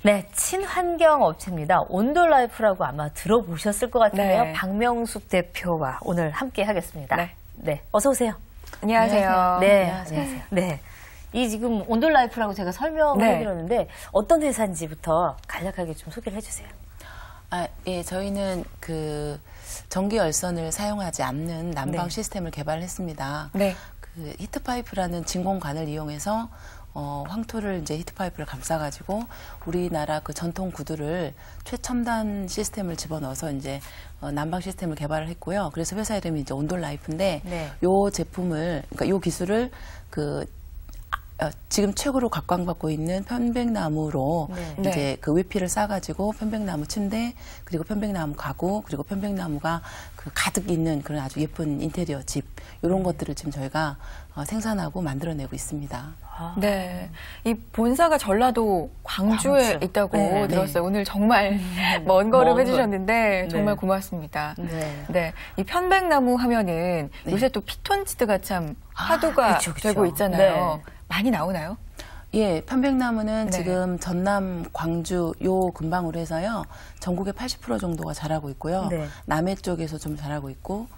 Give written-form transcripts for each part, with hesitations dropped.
네, 친환경 업체입니다. 온돌라이프라고 아마 들어보셨을 것 같은데요. 네. 박명숙 대표와 오늘 함께 하겠습니다. 네. 네, 어서 오세요. 안녕하세요. 네, 안녕하세요. 네. 이 지금 온돌라이프라고 제가 설명을 네. 해드렸는데 어떤 회사인지부터 간략하게 좀 소개를 해주세요. 예, 저희는 그 전기 열선을 사용하지 않는 난방 네. 시스템을 개발했습니다. 네. 그 히트파이프라는 진공관을 이용해서 황토를 이제 히트파이프를 감싸가지고 우리나라 그 전통 구두를 최첨단 시스템을 집어넣어서 이제 난방 시스템을 개발을 했고요. 그래서 회사 이름이 이제 온돌라이프인데 네. 요 제품을 그러니까 요 기술을 지금 최고로 각광받고 있는 편백나무로 네. 이제 그 외피를 싸가지고 편백나무 침대 그리고 편백나무 가구 그리고 편백나무가 그 가득 있는 그런 아주 예쁜 인테리어 집 이런 것들을 지금 저희가 생산하고 만들어내고 있습니다. 네. 이 본사가 전라도 광주에 광주. 있다고 네, 들었어요. 오늘 정말 먼 걸음 먼 해주셨는데 정말 네. 고맙습니다. 네. 네. 이 편백나무 하면은 요새 또 피톤치드가 참 화두가 그쵸, 그쵸. 되고 있잖아요. 네. 많이 나오나요? 예, 편백나무는 네. 지금 전남, 광주 요 근방으로 해서요. 전국의 80% 정도가 자라고 있고요. 네. 남해 쪽에서 좀 자라고 있고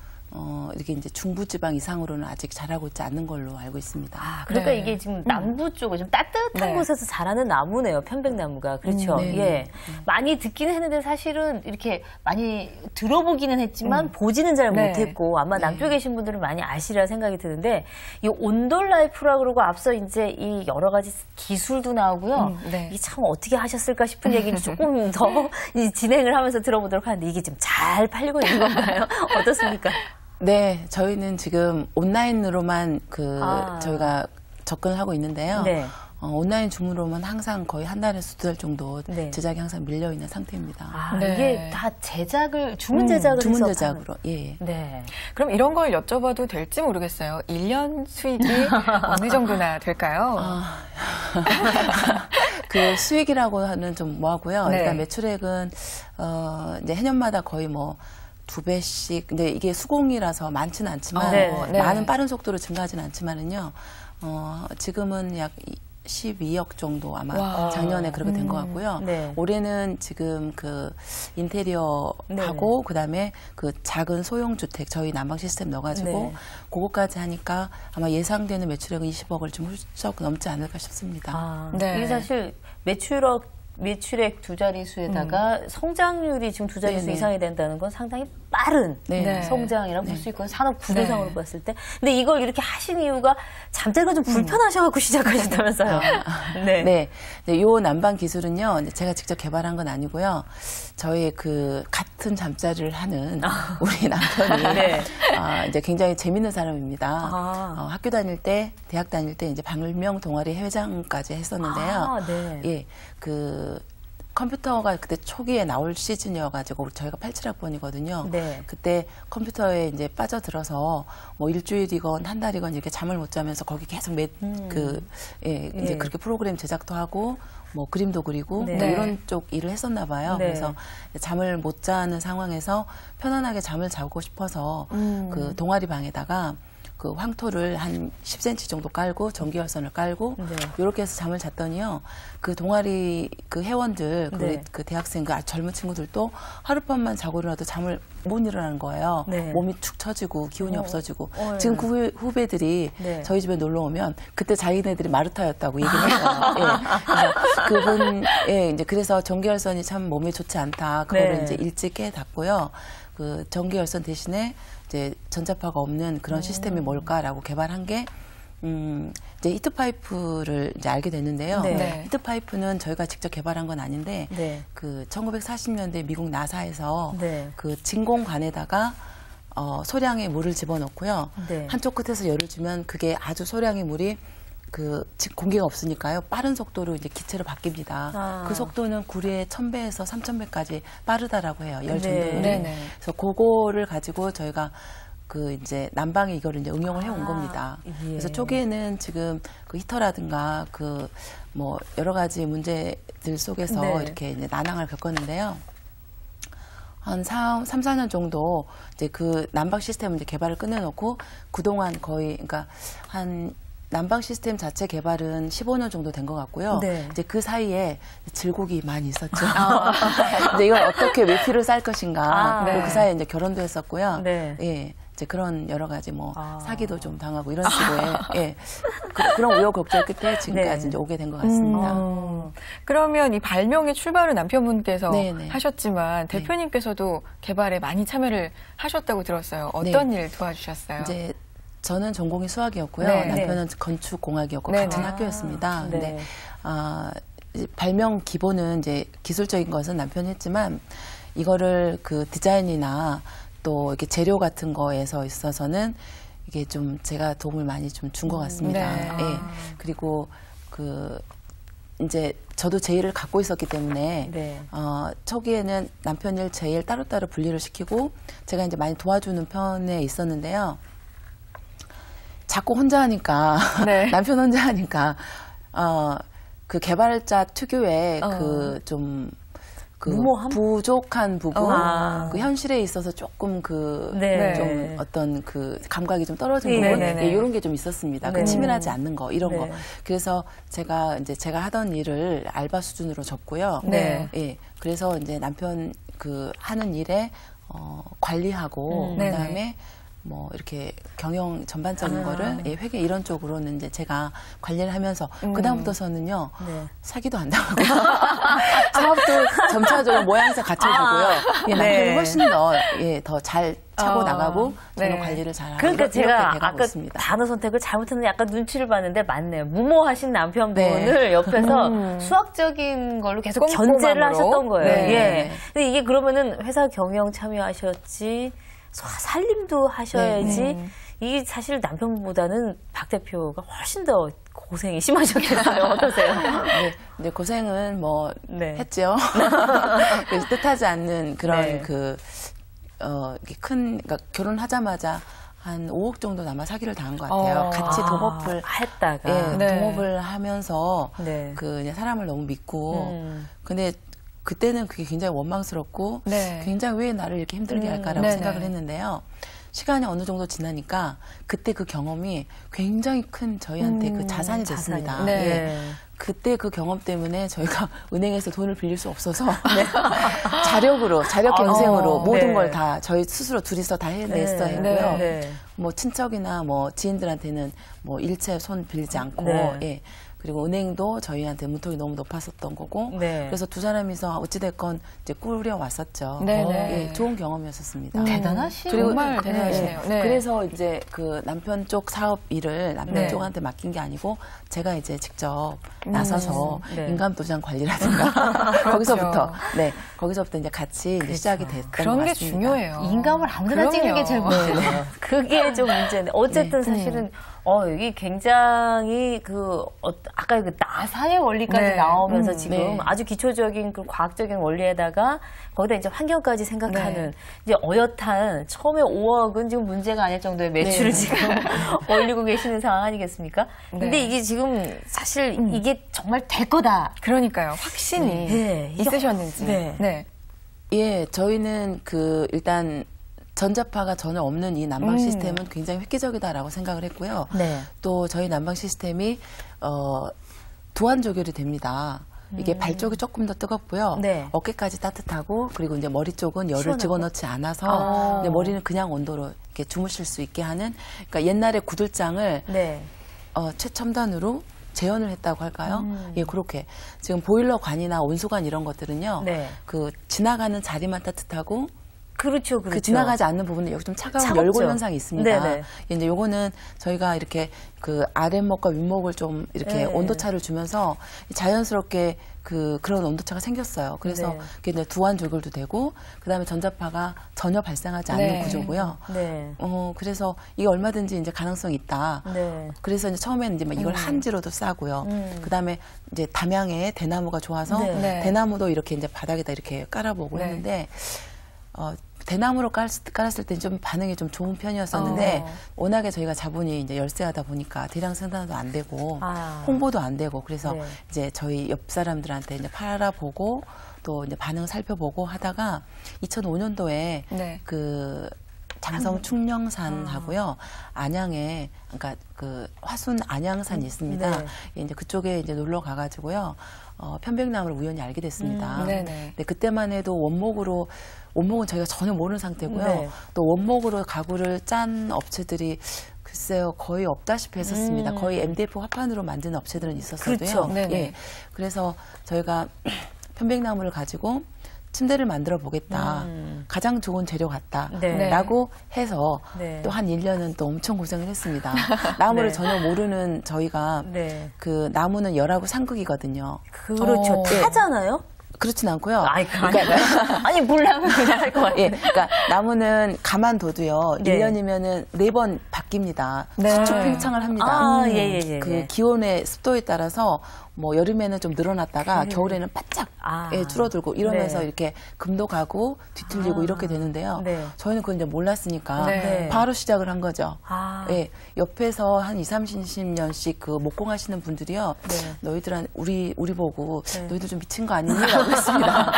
이렇게 이제 중부지방 이상으로는 아직 자라고 있지 않는 걸로 알고 있습니다. 그러니까 네. 이게 지금 남부 쪽에 좀 따뜻한 네. 곳에서 자라는 나무네요. 편백나무가. 그렇죠. 네, 예. 네. 많이 듣기는 했는데 사실은 이렇게 많이 들어보기는 했지만 보지는 잘 네. 못했고 아마 남쪽에 계신 분들은 많이 아시리라 생각이 드는데 이 온돌라이프라 그러고 앞서 이제 이 여러 가지 기술도 나오고요. 네. 이게 참 어떻게 하셨을까 싶은 얘기를 조금 더 이 진행을 하면서 들어보도록 하는데 이게 지금 잘 팔리고 있는 건가요? 어떻습니까? 네, 저희는 지금 온라인으로만 아. 저희가 접근하고 있는데요. 네. 온라인 주문으로만 항상 거의 한 달에서 두 달 정도 네. 제작이 항상 밀려 있는 상태입니다. 네. 이게 다 주문 제작을 주문 해서 제작으로. 예. 네. 그럼 이런 걸 여쭤봐도 될지 모르겠어요. 1년 수익이 어느 정도나 될까요? 그 수익이라고 하는 좀 뭐하고요. 네. 일단 매출액은 이제 해년마다 거의 뭐 2배씩. 근데 이게 수공이라서 많지는 않지만 네. 많은 빠른 속도로 증가하지는 않지만은요. 지금은 약 12억 정도 아마 와. 작년에 그렇게 된 것 같고요. 네. 올해는 지금 그 인테리어하고 그다음에 그 작은 소형 주택 저희 난방 시스템 넣어가지고 네. 그거까지 하니까 아마 예상되는 매출액은 20억을 좀 훌쩍 넘지 않을까 싶습니다. 네. 이게 사실 매출액 두 자릿수에다가 성장률이 지금 두 자릿수 네네. 이상이 된다는 건 상당히 빠른 네. 성장이라고 볼 수 있거든요. 산업 구조상으로 네. 봤을 때. 근데 이걸 이렇게 하신 이유가 잠재가 좀 불편하셔갖고 시작하셨다면서요. 네. 네. 네, 요 난방 기술은요, 이제 제가 직접 개발한 건 아니고요. 저희 그 같은 잠자리를 하는 우리 남편이 네. 이제 굉장히 재밌는 사람입니다. 아. 학교 다닐 때, 대학 다닐 때 이제 방일명 동아리 회장까지 했었는데요. 네. 예, 그 컴퓨터가 그때 초기에 나올 시즌이어가지고 저희가 87학번이거든요. 네. 그때 컴퓨터에 이제 빠져들어서 뭐 일주일이건 한 달이건 이렇게 잠을 못 자면서 거기 계속 이제 그렇게 프로그램 제작도 하고 뭐 그림도 그리고 네. 뭐 이런 쪽 일을 했었나 봐요. 네. 그래서 잠을 못 자는 상황에서 편안하게 잠을 자고 싶어서 그 동아리 방에다가 그 황토를 한 10cm 정도 깔고 전기열선을 깔고 네. 이렇게 해서 잠을 잤더니요. 그 동아리 그 회원들 네. 그 대학생 그 젊은 친구들도 하룻밤만 자고 일어나도 잠을 못 일어나는 거예요. 네. 몸이 축 처지고 기운이 없어지고 네. 지금 그 후배들이 네. 저희 집에 놀러 오면 그때 자기네들이 마르타였다고 얘기를 해요. 예. 그래서 그분 이제 그래서 전기열선이 참 몸에 좋지 않다. 그거를 네. 이제 일찍 깨닫고요. 그 전기열선 대신에 이제 전자파가 없는 그런 시스템이 뭘까라고 개발한 게 이제 히트파이프를 이제 알게 됐는데요. 네. 네. 히트파이프는 저희가 직접 개발한 건 아닌데 네. 그 1940년대 미국 나사에서 네. 그 진공관에다가 소량의 물을 집어넣고요. 네. 한쪽 끝에서 열을 주면 그게 아주 소량의 물이 공기가 없으니까요. 빠른 속도로 이제 기체로 바뀝니다. 그 속도는 구리의 1000배에서 3000배까지 빠르다라고 해요. 열 전도율이. 네네. 그래서 그거를 가지고 저희가 이제 난방에 이거를 이제 응용을 해온 겁니다. 예. 그래서 초기에는 지금 그 히터라든가 뭐 여러 가지 문제들 속에서 네. 이렇게 이제 난항을 겪었는데요. 한 3, 4년 정도 이제 그 난방 시스템을 이제 개발을 끝내놓고 그동안 거의 그러니까 한 난방 시스템 자체 개발은 15년 정도 된 것 같고요. 네. 이제 그 사이에 질곡이 많이 있었죠. 이제 이걸 어떻게 외피를 쌀 것인가. 그리고 그 사이에 이제 결혼도 했었고요. 네. 예. 이제 그런 여러 가지 뭐 사기도 좀 당하고 이런 식으로의 예. 그런 우여곡절 끝에 지금까지 네. 이제 오게 된 것 같습니다. 그러면 이 발명의 출발은 남편분께서 네네. 하셨지만 대표님께서도 개발에 많이 참여를 하셨다고 들었어요. 어떤 일 도와주셨어요? 이제 저는 전공이 수학이었고요. 네. 남편은 건축공학이었고 네. 같은 학교였습니다. 네. 근데 이제 발명 기본은 이제 기술적인 것은 남편이 했지만 이거를 그 디자인이나 또 이렇게 재료 같은 거에서 있어서는 이게 좀 제가 도움을 많이 좀 준 것 같습니다. 네. 예. 그리고 그 이제 저도 제 일을 갖고 있었기 때문에 네. 초기에는 남편 일, 제 일 따로따로 분리를 시키고 제가 이제 많이 도와주는 편에 있었는데요. 자꾸 혼자 하니까 네. 남편 혼자 하니까 그 개발자 특유의 그 좀 그 무모함? 부족한 부분, 아. 그 현실에 있어서 조금 그 네. 좀 어떤 그 감각이 좀 떨어진 네, 부분, 네, 네. 예, 이런 게 좀 있었습니다. 네. 그 치밀하지 않는 거 이런 네. 거. 그래서 제가 하던 일을 알바 수준으로 접고요. 네. 예, 그래서 이제 남편 그 하는 일에 관리하고 네네. 그다음에 뭐 이렇게 경영 전반적인 거를 예, 회계 이런 쪽으로는 이제 제가 관리를 하면서 그다음부터서는요 네. 사기도 안 당하고 사업도 점차적으로 모양새 갖춰지고요. 예, 남편이 네. 훨씬 더 잘 차고 나가고 저는 네. 관리를 잘하고 그러니까 이렇게 제가 돼가고 아까 있습니다. 단어 선택을 잘못했는데 약간 눈치를 봤는데 맞네요. 무모하신 남편분을 옆에서 수학적인 걸로 계속 꼼꼼함으로. 견제를 하셨던 거예요. 네. 예. 근데 이게 그러면은 회사 경영 참여하셨지, 살림도 하셔야지. 이게 사실 남편보다는 박 대표가 훨씬 더 고생이 심하셨겠어요. 어떠세요? 네, 이제 고생은 뭐 네. 했죠. 그래서 뜻하지 않는 그런 네. 이렇게 그러니까 결혼하자마자 한 5억 정도 아마 사기를 당한 것 같아요. 같이 동업을 했다가. 예, 네. 동업을 하면서 네. 그냥 사람을 너무 믿고 근데 그때는 그게 굉장히 원망스럽고 네. 굉장히 왜 나를 이렇게 힘들게 할까라고 네네. 생각을 했는데요. 시간이 어느 정도 지나니까 그때 그 경험이 굉장히 큰 저희한테 그 자산이 됐습니다. 네. 예. 그때 그 경험 때문에 저희가 은행에서 돈을 빌릴 수 없어서 자력 갱생으로 모든 네. 걸 다 저희 스스로 둘이서 다 해냈어야 했고요. 네. 뭐 친척이나 뭐 지인들한테는 뭐 일체 손 빌리지 않고 네. 예. 그리고 은행도 저희한테 문턱이 너무 높았었던 거고 네. 그래서 두 사람이서 어찌됐건 이제 꾸려 왔었죠. 네네. 예, 좋은 경험이었습니다. 대단하시네요. 그리고 정말 대단하시네요. 네. 그래서 이제 그 남편 쪽 사업 일을 남편 네. 쪽한테 맡긴 게 아니고 제가 이제 직접 나서서 네. 인감 도장 관리라든가 거기서부터 거기서부터 이제 같이 이제 시작이 됐던 그런 것 게 같습니다. 중요해요. 인감을 아무데나 찍는 게 제일 그럼요. 문제예요. 그게 좀 문제인데 어쨌든 사실은 여기 굉장히 아까 그 나사의 원리까지 네. 나오면서 지금 네. 아주 기초적인 그 과학적인 원리에다가 거기다 이제 환경까지 생각하는 네. 이제 어엿한 처음에 5억은 지금 문제가 아닐 정도의 매출을 지금 올리고 계시는 상황 아니겠습니까? 근데 네. 이게 지금 사실 이게 정말 될 거다. 그러니까요. 확신이 네. 있으셨는지. 네. 네. 예, 저희는 일단 전자파가 전혀 없는 이 난방 시스템은 굉장히 획기적이다라고 생각을 했고요. 네. 또 저희 난방 시스템이 두안 조결이 됩니다. 이게 발 쪽이 조금 더 뜨겁고요. 네. 어깨까지 따뜻하고 그리고 이제 머리 쪽은 열을 시원하고? 집어넣지 않아서 이제 머리는 그냥 온도로 이렇게 주무실 수 있게 하는 그러니까 옛날에 구들장을 네. 최첨단으로 재현을 했다고 할까요? 예, 그렇게 지금 보일러관이나 온수관 이런 것들은요. 네. 그 지나가는 자리만 따뜻하고 그렇죠. 그 지나가지 않는 부분에 여기 좀 차가운 차갑죠. 열골 현상이 있습니다. 네네. 이제 요거는 저희가 이렇게 그 아랫목과 윗목을 좀 이렇게 네. 온도차를 주면서 자연스럽게 그런 온도차가 생겼어요. 그래서 네. 그게 이제 두안 조결도 되고 그다음에 전자파가 전혀 발생하지 않는 네. 구조고요. 네. 그래서 이게 얼마든지 이제 가능성이 있다. 네. 그래서 이제 처음에는 이제 막 이걸 한지로도 싸고요. 그다음에 이제 담양에 대나무가 좋아서 네. 네. 대나무도 이렇게 이제 바닥에다 이렇게 깔아보고 네. 했는데 대나무로 깔았을 때 좀 반응이 좀 좋은 편이었었는데 워낙에 저희가 자본이 이제 열세하다 보니까 대량 생산도 안 되고 홍보도 안 되고 그래서 네. 이제 저희 옆 사람들한테 이제 팔아보고 또 이제 반응을 살펴보고 하다가 2005년도에 네. 그 장성 충령산하고요. 안양에 그러니까 그 화순 안양산이 있습니다. 네. 이제 그쪽에 이제 놀러 가가지고요. 편백나무를 우연히 알게 됐습니다. 네네. 근데 그때만 해도 원목은 저희가 전혀 모르는 상태고요. 네. 또 원목으로 가구를 짠 업체들이 글쎄요 거의 없다시피 했었습니다. 거의 MDF 화판으로 만드는 업체들은 있었어도요. 그렇죠. 네네. 예. 그래서 저희가 편백나무를 가지고 침대를 만들어 보겠다. 가장 좋은 재료 같다. 네. 라고 해서 네. 또 한 1년은 또 엄청 고생을 했습니다. 나무를 네. 전혀 모르는 저희가 네. 그 나무는 열하고 상극이거든요. 그렇죠. 타잖아요? 그렇진 않고요. 아니, 몰라면 그냥 할 것 같아요. 예, 그러니까 나무는 가만둬도요. 네. 1년이면은 4번 바뀝니다. 네. 수축 팽창을 합니다. 아, 예. 그 기온의 습도에 따라서 뭐 여름에는 좀 늘어났다가 겨울에는 바짝 줄어들고 이러면서 네. 이렇게 금도 가고 뒤틀리고 이렇게 되는데요. 네. 저희는 그걸 이제 몰랐으니까 네. 바로 시작을 한 거죠. 네. 옆에서 한 30년씩 그 목공하시는 분들이요. 네. 너희들은 우리 보고 너희들 좀 미친 거 아니니?라고 했습니다.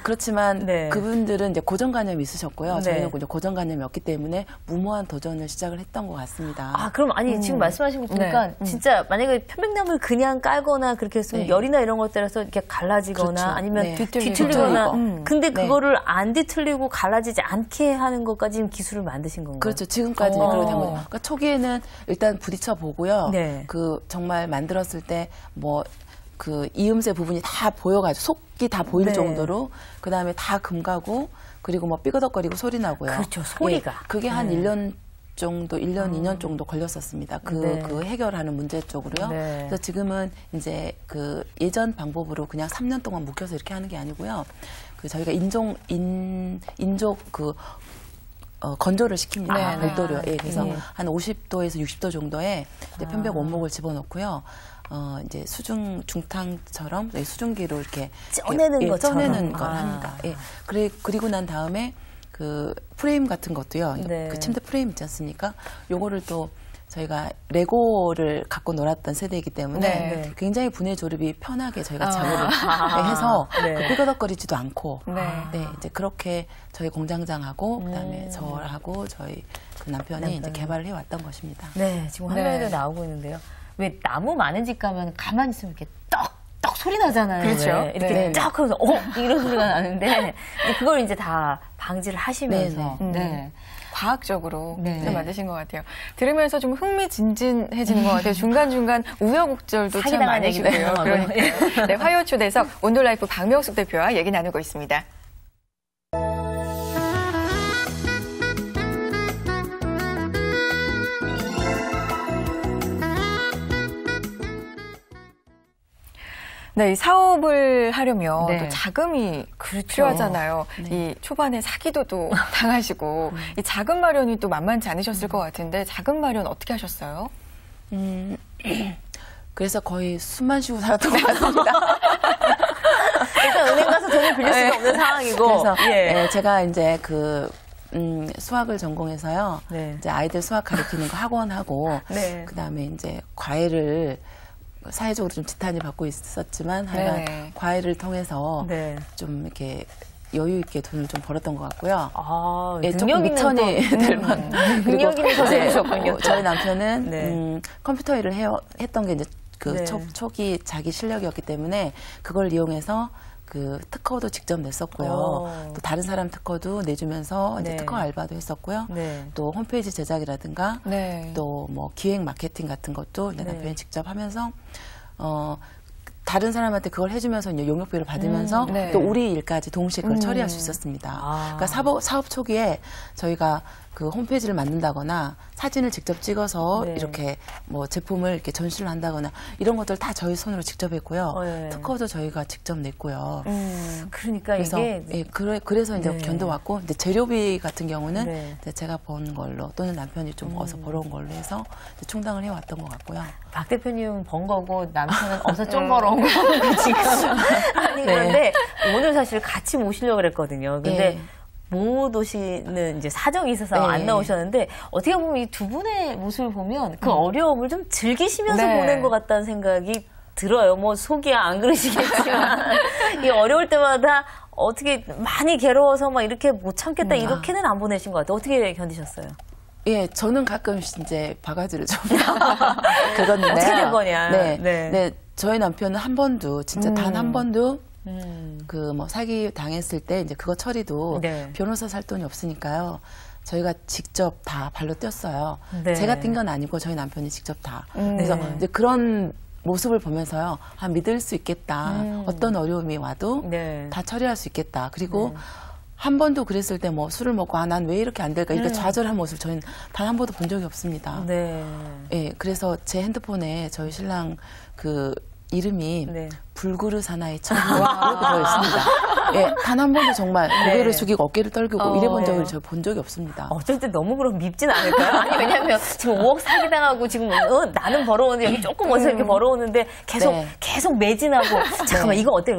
그렇지만 네. 그분들은 이제 고정관념이 있으셨고요. 네. 저희는 이제 고정관념이 없기 때문에 무모한 도전을 시작을 했던 것 같습니다. 그럼 지금 말씀하신 거 보니까 진짜 만약에 편백나무를 그냥 깔거나 그렇게 했으면 열이나 이런 것 따라서 이렇게 갈라지거나 그렇죠. 아니면 네. 뒤틀리거나 근데 네. 그거를 안 뒤틀리고 갈라지지 않게 하는 것까지 지금 기술을 만드신 건가요? 그렇죠. 지금까지는 그렇게 된 거예요. 그러니까 초기에는 일단 부딪혀 보고요. 네. 그 정말 만들었을 때 그 이음새 부분이 다 보여가지고 속이 다 보일 네. 정도로 그 다음에 다 금가고 그리고 뭐 삐그덕거리고 소리 나고요. 그렇죠. 소리가. 그게 한 1년 정도, 1년, 2년 정도 걸렸었습니다. 그 해결하는 문제 쪽으로요. 네. 그래서 지금은 이제 그 예전 방법으로 그냥 3년 동안 묶여서 이렇게 하는 게 아니고요. 그 저희가 인조 건조를 시킵니다. 별도로. 그래서 한 50도에서 60도 정도에 이제 편백 원목을 집어넣고요. 이제 중탕처럼 수증기로 이렇게 쪄내는 것처럼. 쪄내는 걸 합니다. 그리고 난 다음에 그 프레임 같은 것도요. 네. 그 침대 프레임 있지 않습니까? 요거를 또 저희가 레고를 갖고 놀았던 세대이기 때문에 네. 굉장히 분해 조립이 편하게 저희가 작업을 해서 그 삐그덕거리지도 않고 이제 그렇게 저희 공장장하고 그다음에 저하고 저희 그 남편이 이제 개발을 해왔던 것입니다. 네, 지금 화면에도 나오고 있는데요. 왜 나무 많은 집 가면 가만히 있으면 이렇게 떡 소리 나잖아요. 그렇죠. 왜? 이렇게 딱 하면서 이런 소리가 나는데 그걸 이제 다 방지를 하시면서 과학적으로 만드신 것 같아요. 들으면서 좀 흥미진진해지는 것 같아요. 중간중간 우여곡절도 참 많으시고요. 그러니까 네, 화요 초대석 온돌라이프 박명숙 대표와 얘기 나누고 있습니다. 네, 이 사업을 하려면 또 자금이 필요하잖아요. 이 초반에 사기도도 당하시고 이 자금 마련이 또 만만치 않으셨을 것 같은데 자금 마련 어떻게 하셨어요? 그래서 거의 숨만 쉬고 살았던 것 같습니다. 일단 은행 가서 돈을 빌릴 수가 없는 상황이고. 그래서 제가 이제 수학을 전공해서요. 이제 아이들 수학 가르치는 거 학원하고 그다음에 이제 과외를 사회적으로 좀 지탄을 받고 있었지만 하여간 과외를 통해서 좀 이렇게 여유 있게 돈을 좀 벌었던 것 같고요. 조금 미천이 될 만. 능력 있는 선생님이셨군요. 저희 남편은 컴퓨터 일을 했던 게 이제 초기 자기 실력이었기 때문에 그걸 이용해서 그 특허도 직접 냈었고요. 또 다른 사람 특허도 내주면서 이제 특허 알바도 했었고요. 또 홈페이지 제작이라든가 또 뭐 기획 마케팅 같은 것도 남편이 직접 하면서 다른 사람한테 그걸 해주면서 이제 용역비를 받으면서 또 우리 일까지 동시에 그걸 처리할 수 있었습니다. 그러니까 사업 초기에 저희가 그 홈페이지를 만든다거나 사진을 직접 찍어서 이렇게 뭐 제품을 이렇게 전시를 한다거나 이런 것들 다 저희 손으로 직접 했고요. 특허도 저희가 직접 냈고요. 그러니까 그래서, 이게 그래서 이제 견뎌왔고 이제 재료비 같은 경우는 이제 제가 번 걸로 또는 남편이 좀 어서 벌어온 걸로 해서 충당을 해왔던 것 같고요. 박 대표님은 번 거고 남편은 어서 좀 벌어온 거고 지금 아닌 건데 오늘 사실 같이 모시려고 그랬거든요. 근데 모 씨는 이제 사정이 있어서 안 나오셨는데 어떻게 보면 이 두 분의 모습을 보면 그 어려움을 좀 즐기시면서 보낸 것 같다는 생각이 들어요. 뭐 속이야 안 그러시겠지만 이 어려울 때마다 어떻게 많이 괴로워서 막 이렇게 못 참겠다 이렇게는 안 보내신 것 같아요. 어떻게 견디셨어요? 예, 저는 가끔씩 이제 바가지를 좀 그건데 어떻게 된 거냐? 네, 저희 남편은 한 번도 진짜 단 한 번도 그 뭐 사기 당했을 때 이제 그거 처리도 변호사 살 돈이 없으니까요. 저희가 직접 다 발로 뛰었어요. 제가 뛴 건 아니고 저희 남편이 직접 다. 그래서 이제 그런 모습을 보면서요, 믿을 수 있겠다. 어떤 어려움이 와도 다 처리할 수 있겠다. 그리고 한 번도 그랬을 때 뭐 술을 먹고 난 왜 이렇게 안 될까 이렇게 좌절한 모습 저희는 단 한 번도 본 적이 없습니다. 예, 그래서 제 핸드폰에 저희 신랑 그 이름이 불그릇 하나의 천 이렇게 되어 있습니다. 예, 단 한 번도 정말 고개를 숙이고 어깨를 떨구고 이래 본 적을 본 적이 없습니다. 어쩔 때 너무 그럼 밉진 않을까요? 아니 왜냐면 지금 5억 사기당하고 지금 나는 벌어오는데 여기 조금 어디서 이렇게 벌어오는데 계속 매진하고 잠깐만 이거 어때?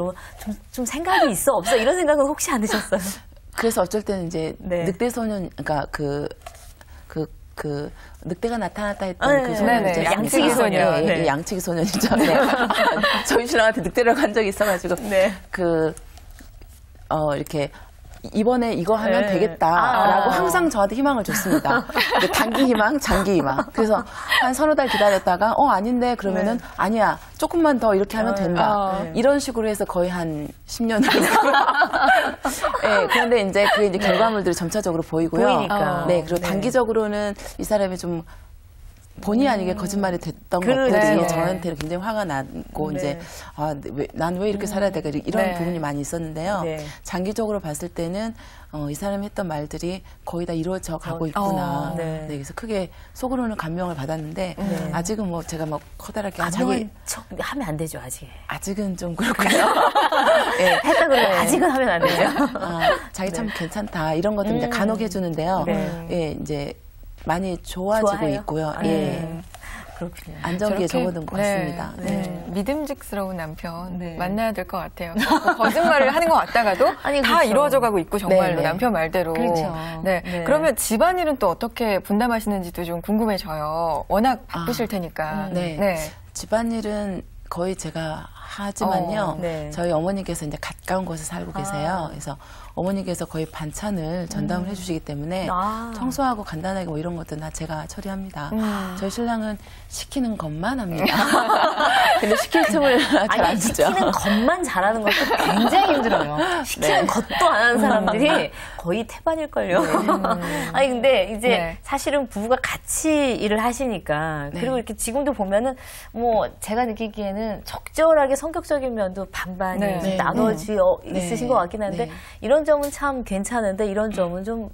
좀 생각이 있어 없어? 이런 생각은 혹시 안 드셨어요? 그래서 어쩔 때는 이제 늑대 소년 그러니까 그 늑대가 나타났다 했던 그 소년 있죠. 양치기 소년. 양치기 소년이죠. 저희 신랑한테 늑대라고 한 적이 있어가지고 이렇게 이번에 이거 하면 되겠다라고 항상 저한테 희망을 줬습니다. 단기 희망, 장기 희망. 그래서 한 서너 달 기다렸다가 아닌데 그러면은 아니야 조금만 더 이렇게 하면 된다. 이런 식으로 해서 거의 한 10년을 그런데 이제 그게 이제 결과물들이 점차적으로 보이고요. 그리고 단기적으로는 이 사람이 좀 본의 아니게 거짓말이 됐던 것들이 저한테 굉장히 화가 나고 이제 난 왜 이렇게 살아야 될까 이런 부분이 많이 있었는데요. 장기적으로 봤을 때는 이 사람이 했던 말들이 거의 다 이루어져 가고 있구나. 그래서 크게 속으로는 감명을 받았는데 아직은 뭐 제가 막 커다랗게 하면 안 되죠 아직. 아직은 좀 그렇고요. 했다 그러면 아직은 하면 안 되죠. 자기 참 괜찮다 이런 것들 이제 간혹 해주는데요. 이제 많이 좋아지고 있고요. 그렇군요. 안정기에 접어든 것 같습니다. 믿음직스러운 남편 만나야 될 것 같아요. 거짓말을 하는 것 같다가도 다 이루어져가고 있고 정말로 남편 말대로. 그러면 집안일은 또 어떻게 분담하시는지도 좀 궁금해져요. 워낙 바쁘실 테니까. 집안일은 거의 제가 하지만요. 저희 어머니께서 이제 가까운 곳에 살고 계세요. 그래서 어머니께서 거의 반찬을 전담을 해주시기 때문에 청소하고 간단하게 뭐 이런 것도 다 제가 처리합니다. 저희 신랑은 시키는 것만 합니다. 근데 시킬 틈을 잘 안 주죠. 시키는 것만 잘하는 것도 굉장히 힘들어요. 시키는 것도 안 하는 사람들이 거의 태반일걸요. 아니 근데 이제 사실은 부부가 같이 일을 하시니까 그리고 이렇게 지금도 보면은 뭐 제가 느끼기에는 적절하게 성격적인 면도 반반이 나눠져 있으신 것 같긴 한데 이런 점은 참 괜찮은데 이런 점은 좀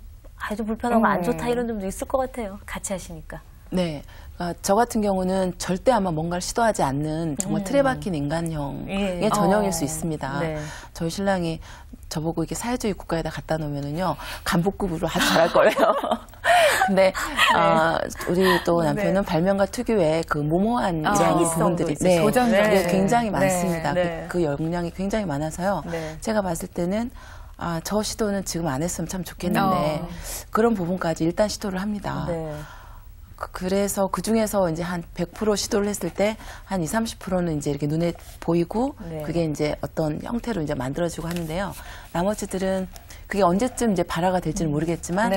불편하고 안 좋다 이런 점도 있을 것 같아요. 같이 하시니까. 저 같은 경우는 절대 아마 뭔가를 시도하지 않는 정말 틀에 박힌 인간형의 전형일 수 있습니다. 저희 신랑이 저보고 이렇게 사회주의 국가에다 갖다 놓으면은요 간부급으로 아주 잘할 거예요. 근데 우리 또 남편은 발명가 특유의 그 모모한 이런 부분들이 굉장히 많습니다. 그 역량이 굉장히 많아서요. 제가 봤을 때는 저 시도는 지금 안 했으면 참 좋겠는데 그런 부분까지 일단 시도를 합니다. 그래서 그 중에서 이제 한 100% 시도를 했을 때 한 20-30%는 이제 이렇게 눈에 보이고 그게 이제 어떤 형태로 이제 만들어지고 하는데요. 나머지들은 그게 언제쯤 이제 발화가 될지는 모르겠지만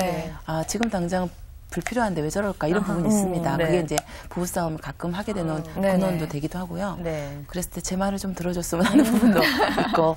지금 당장 불필요한데 왜 저럴까 이런 부분이 있습니다. 그게 이제 부부싸움을 가끔 하게 되는 근원도 되기도 하고요. 그랬을 때 제 말을 좀 들어줬으면 하는 부분도 있고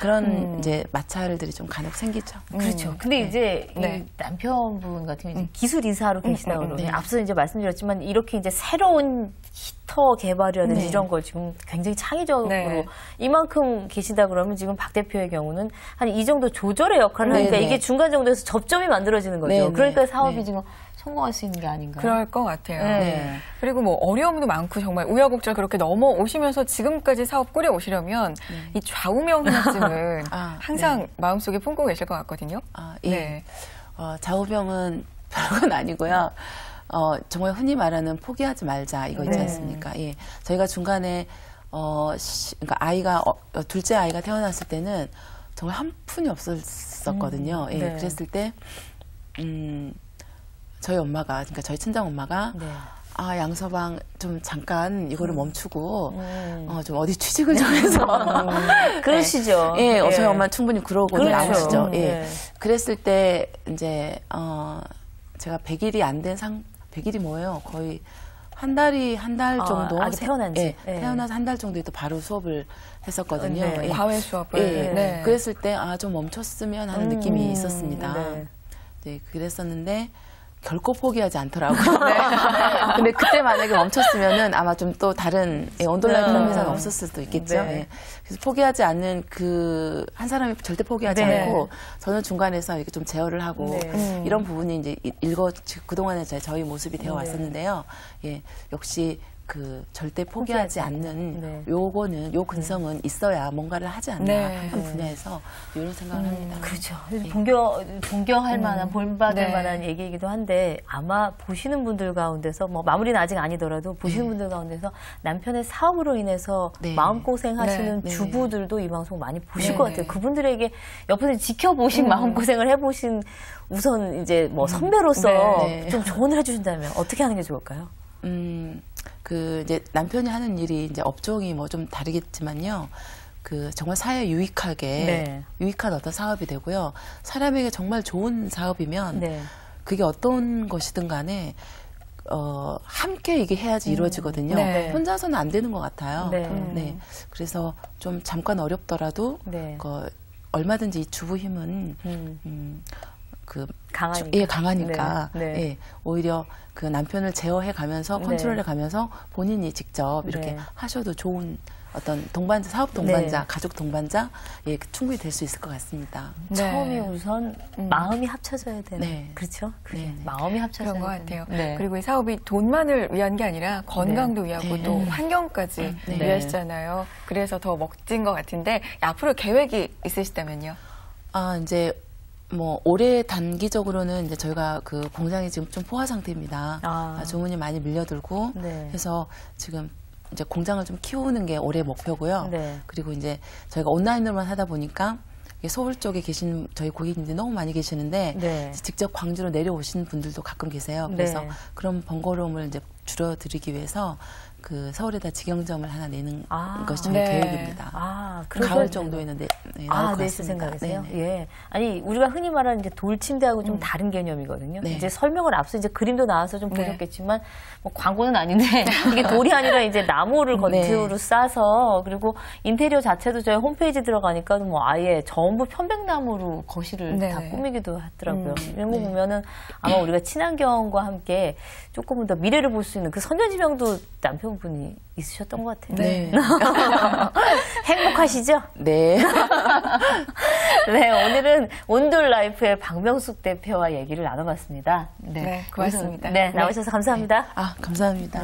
그런 이제 마찰들이 좀 간혹 생기죠. 그렇죠. 근데 이제 이 남편분 같은 경우는 기술 이사로 계시다 그러면 앞서 이제 말씀드렸지만 이렇게 이제 새로운 히터 개발이라든지 이런 걸 지금 굉장히 창의적으로 이만큼 계시다 그러면 지금 박 대표의 경우는 한 이 정도 조절의 역할을 하니까 이게 중간 정도에서 접점이 만들어지는 거죠. 그러니까 사업이 지금 성공할 수 있는 게 아닌가. 그럴 것 같아요. 그리고 뭐 어려움도 많고 정말 우여곡절 그렇게 넘어오시면서 지금까지 사업 꾸려오시려면 이 좌우명 하나쯤은 항상 마음속에 품고 계실 것 같거든요. 좌우명은 별건 아니고요. 정말 흔히 말하는 포기하지 말자 이거 있지 않습니까? 저희가 중간에 그러니까 둘째 아이가 태어났을 때는 정말 한 푼이 없었거든요. 그랬을 때 저희 엄마가 그러니까 저희 친정 엄마가 양서방 좀 잠깐 이거를 멈추고 좀 어디 취직을 좀 해서 그러시죠. 예, 저희 엄마 충분히 그러고 그렇죠. 나오시죠. 예. 그랬을 때 이제 제가 100일이 안 된 100일이 뭐예요? 거의 한 달 정도 아기 태어난 지 태어나서 한 달 정도에 또 바로 수업을 했었거든요. 네. 예. 과외 수업을. 예. 네. 그랬을 때 좀 멈췄으면 하는 느낌이 있었습니다. 네, 그랬었는데 결코 포기하지 않더라고요. 근데 그때 만약에 멈췄으면은 아마 좀 또 다른 온돌라이프라는 회사는 없었을 수도 있겠죠. 예. 그래서 포기하지 않는 그 한 사람이 절대 포기하지 않고 저는 중간에서 이렇게 좀 제어를 하고 이런 부분이 이제 그동안에 저희 모습이 되어 왔었는데요. 예, 역시 그 절대 포기하지 않는 요거는 요 근성은 있어야 뭔가를 하지 않나 한 분야에서 이런 생각을 합니다. 그렇죠. 동경할 만한 본받을 만한 얘기이기도 한데 아마 보시는 분들 가운데서 뭐 마무리는 아직 아니더라도 보시는 분들 가운데서 남편의 사업으로 인해서 마음고생하시는 주부들도 이 방송 많이 보실 것 같아요. 그분들에게 옆에서 지켜보신 마음고생을 해보신 우선 이제 뭐 선배로서 좀 조언을 해주신다면 어떻게 하는 게 좋을까요? 이제 남편이 하는 일이 이제 업종이 뭐 좀 다르겠지만요. 정말 사회에 유익한 어떤 사업이 되고요. 사람에게 정말 좋은 사업이면 그게 어떤 것이든 간에 함께 이게 해야지 이루어지거든요. 혼자서는 안 되는 것 같아요. 그래서 좀 잠깐 어렵더라도 얼마든지 이 주부 힘은 강하니까 오히려 그 남편을 제어해 가면서 컨트롤해 가면서 본인이 직접 이렇게 하셔도 좋은 어떤 사업 동반자, 가족 동반자 충분히 될 수 있을 것 같습니다. 처음이 우선 마음이 합쳐져야 되는 그렇죠? 마음이 합쳐져야 그런 것 같아요. 그리고 이 사업이 돈만을 위한 게 아니라 건강도 위하고 또 환경까지 위하시잖아요. 그래서 더 멋진 것 같은데 앞으로 계획이 있으시다면요? 이제 뭐 올해 단기적으로는 이제 저희가 그 공장이 지금 좀 포화 상태입니다. 주문이 많이 밀려들고 해서 지금 이제 공장을 좀 키우는 게 올해 목표고요. 그리고 이제 저희가 온라인으로만 하다 보니까 서울 쪽에 계신 저희 고객님들이 너무 많이 계시는데 직접 광주로 내려오시는 분들도 가끔 계세요. 그래서 그런 번거로움을 이제 줄여드리기 위해서 서울에다 직영점을 하나 내는 것이 저희 계획입니다. 가을 정도에는 나올 것 있을 같습니다. 생각이세요? 예. 아니 우리가 흔히 말하는 이제 돌침대하고 좀 다른 개념이거든요. 이제 설명을 앞서 이제 그림도 나와서 좀 보셨겠지만 뭐 광고는 아닌데 이게 돌이 아니라 이제 나무를 겉으로 싸서 그리고 인테리어 자체도 저희 홈페이지 들어가니까 뭐 아예 전부 편백나무로 거실을 다 꾸미기도 하더라고요. 이런 거 보면은 아마 우리가 친환경과 함께 조금은 더 미래를 볼 수 있는 그 선전지명도 남편분이 있으셨던 것 같아요. 네. 행복하시죠? 네. 네, 오늘은 온돌라이프의 박명숙 대표와 얘기를 나눠봤습니다. 고맙습니다. 나오셔서 감사합니다. 감사합니다.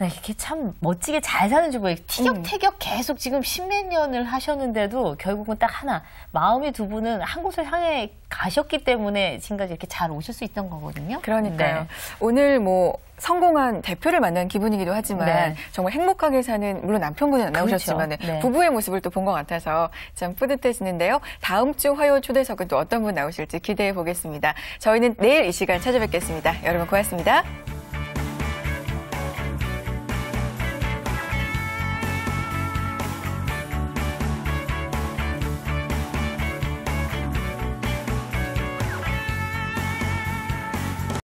이렇게 참 멋지게 잘 사는 주부예요. 티격태격 계속 지금 십몇 년을 하셨는데도 결국은 딱 하나. 마음이 두 분은 한 곳을 향해 가셨기 때문에 지금까지 이렇게 잘 오실 수 있던 거거든요. 그러니까요. 오늘 뭐 성공한 대표를 만난 기분이기도 하지만 정말 행복하게 사는 물론 남편분은 안 나오셨지만 부부의 모습을 또 본 것 같아서 참 뿌듯해지는데요. 다음 주 화요 초대석은 또 어떤 분 나오실지 기대해 보겠습니다. 저희는 내일 이 시간 찾아뵙겠습니다. 여러분 고맙습니다.